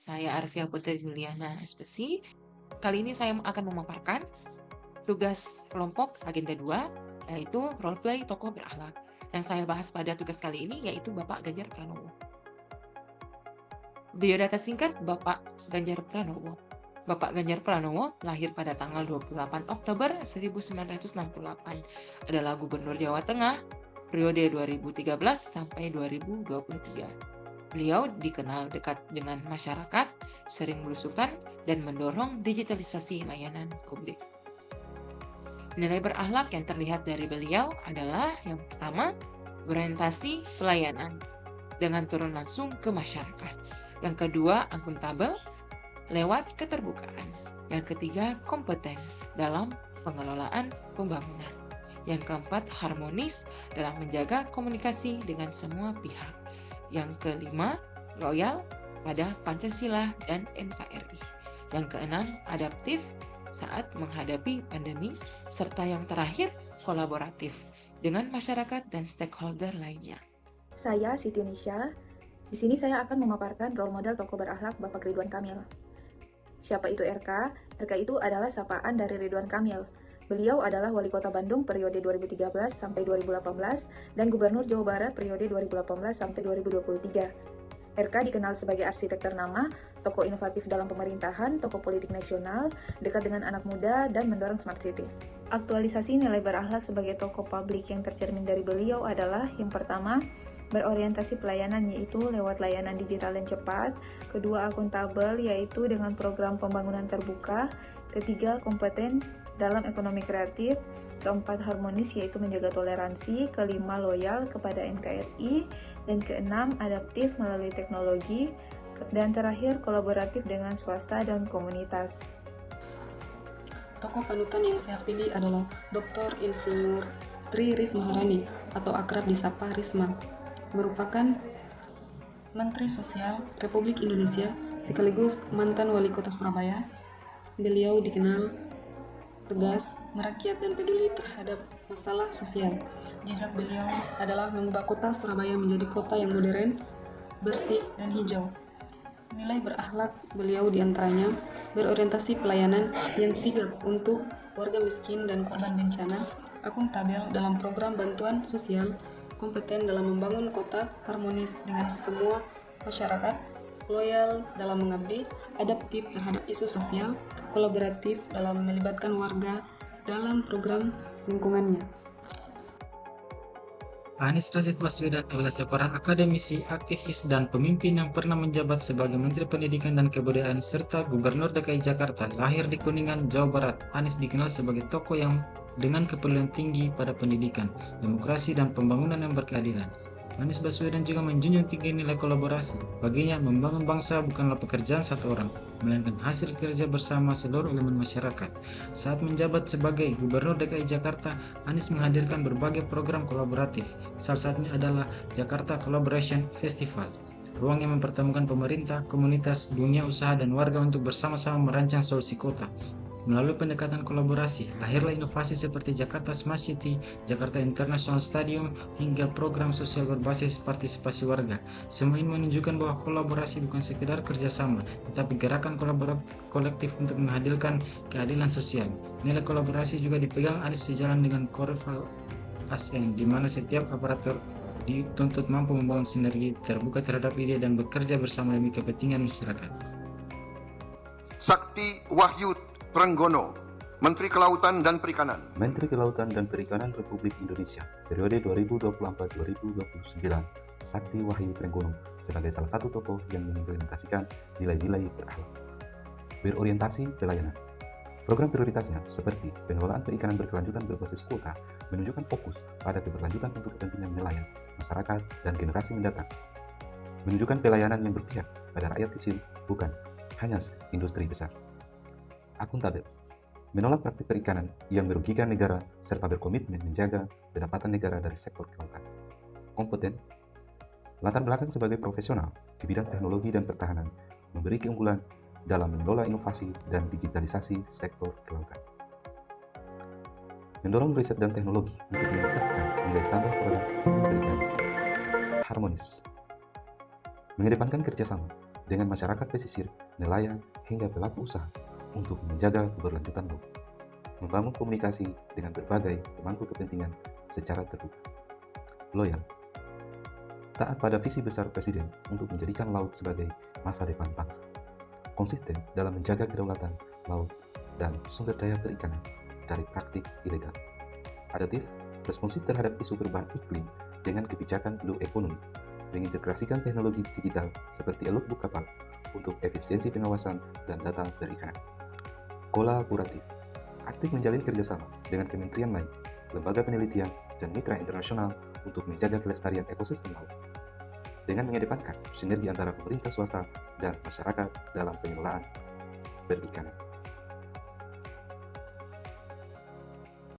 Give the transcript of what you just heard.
Saya Arifia Putri Juliana SPC. Kali ini saya akan memaparkan tugas kelompok agenda 2, yaitu role play tokoh berakhlak. Yang saya bahas pada tugas kali ini yaitu Bapak Ganjar Pranowo. Biodata singkat Bapak Ganjar Pranowo. Bapak Ganjar Pranowo lahir pada tanggal 28 Oktober 1968, adalah Gubernur Jawa Tengah periode 2013 sampai 2023. Beliau dikenal dekat dengan masyarakat, sering belusukan, dan mendorong digitalisasi layanan publik. Nilai berakhlak yang terlihat dari beliau adalah yang pertama, orientasi pelayanan dengan turun langsung ke masyarakat. Yang kedua, akuntabel lewat keterbukaan. Yang ketiga, kompeten dalam pengelolaan pembangunan. Yang keempat, harmonis dalam menjaga komunikasi dengan semua pihak. Yang kelima, loyal pada Pancasila dan NKRI. Yang keenam, adaptif saat menghadapi pandemi. Serta yang terakhir, kolaboratif dengan masyarakat dan stakeholder lainnya. Saya Siti Nisha. Di sini saya akan memaparkan role model tokoh berakhlak Bapak Ridwan Kamil. Siapa itu RK? RK itu adalah sapaan dari Ridwan Kamil. Beliau adalah Wali Kota Bandung periode 2013 sampai 2018 dan Gubernur Jawa Barat periode 2018 sampai 2023. RK dikenal sebagai arsitek ternama, tokoh inovatif dalam pemerintahan, tokoh politik nasional, dekat dengan anak muda, dan mendorong smart city. Aktualisasi nilai berakhlak sebagai tokoh publik yang tercermin dari beliau adalah yang pertama, berorientasi pelayanan yaitu lewat layanan digital yang cepat, kedua akuntabel yaitu dengan program pembangunan terbuka, ketiga kompeten dalam ekonomi kreatif, keempat harmonis yaitu menjaga toleransi, kelima loyal kepada NKRI, dan keenam adaptif melalui teknologi, dan terakhir kolaboratif dengan swasta dan komunitas. Tokoh panutan yang saya pilih adalah Dr. Insinyur Tri Risma Harani atau akrab disapa Risma, merupakan Menteri Sosial Republik Indonesia sekaligus mantan Wali Kota Surabaya. Beliau dikenal tegas, merakyat, dan peduli terhadap masalah sosial. Jejak beliau adalah mengubah kota Surabaya menjadi kota yang modern, bersih, dan hijau. Nilai berakhlak beliau diantaranya berorientasi pelayanan yang sigap untuk warga miskin dan korban bencana, akuntabel dalam program bantuan sosial, kompeten dalam membangun kota harmonis dengan semua masyarakat, loyal dalam mengabdi, adaptif terhadap isu sosial, kolaboratif dalam melibatkan warga dalam program lingkungannya. Anies Rashid Baswedan adalah seorang akademisi, aktivis, dan pemimpin yang pernah menjabat sebagai Menteri Pendidikan dan Kebudayaan serta Gubernur DKI Jakarta. Lahir di Kuningan, Jawa Barat, Anies dikenal sebagai tokoh yang dengan kepedulian tinggi pada pendidikan, demokrasi, dan pembangunan yang berkeadilan. Anies Baswedan juga menjunjung tinggi nilai kolaborasi. Baginya, membangun bangsa bukanlah pekerjaan satu orang, melainkan hasil kerja bersama seluruh elemen masyarakat. Saat menjabat sebagai Gubernur DKI Jakarta, Anies menghadirkan berbagai program kolaboratif. Salah satunya adalah Jakarta Collaboration Festival, ruang yang mempertemukan pemerintah, komunitas, dunia usaha, dan warga untuk bersama-sama merancang solusi kota. Melalui pendekatan kolaborasi, lahirlah inovasi seperti Jakarta Smart City, Jakarta International Stadium, hingga program sosial berbasis partisipasi warga. Semua ini menunjukkan bahwa kolaborasi bukan sekedar kerjasama, tetapi gerakan kolektif untuk menghadirkan keadilan sosial. Nilai kolaborasi juga dipegang Anies sejalan dengan Core ASN, di mana setiap aparatur dituntut mampu membangun sinergi, terbuka terhadap ide, dan bekerja bersama demi kepentingan masyarakat. Sakti Wahyu Trenggono, Menteri Kelautan dan Perikanan. Menteri Kelautan dan Perikanan Republik Indonesia periode 2024-2029. Sakti Wahyu Trenggono sebagai salah satu tokoh yang mengimplementasikan nilai-nilai berakhlak. Berorientasi pelayanan. Program prioritasnya seperti pengelolaan perikanan berkelanjutan berbasis kuota menunjukkan fokus pada keberlanjutan untuk kepentingan nelayan, masyarakat, dan generasi mendatang. Menunjukkan pelayanan yang berpihak pada rakyat kecil, bukan hanya industri besar. Akuntabel, menolak praktik perikanan yang merugikan negara serta berkomitmen menjaga pendapatan negara dari sektor kelautan. Kompeten, latar belakang sebagai profesional di bidang teknologi dan pertahanan, memberi keunggulan dalam mengelola inovasi dan digitalisasi sektor kelautan. Mendorong riset dan teknologi untuk meningkatkan nilai tambah produk perikanan. Harmonis, mengedepankan kerjasama dengan masyarakat pesisir, nelayan, hingga pelaku usaha untuk menjaga keberlanjutan laut. Membangun komunikasi dengan berbagai pemangku kepentingan secara terbuka. Loyal. Taat pada visi besar Presiden untuk menjadikan laut sebagai masa depan bangsa. Konsisten dalam menjaga kedaulatan laut dan sumber daya perikanan dari praktik ilegal. Adaptif, responsif terhadap isu perubahan iklim dengan kebijakan blue economy, mengintegrasikan teknologi digital seperti logbook kapal untuk efisiensi pengawasan dan data perikanan. Kolaboratif, aktif menjalin kerjasama dengan kementerian lain, lembaga penelitian, dan mitra internasional untuk menjaga kelestarian ekosistem laut, dengan mengedepankan sinergi antara pemerintah swasta dan masyarakat dalam pengelolaan perikanan.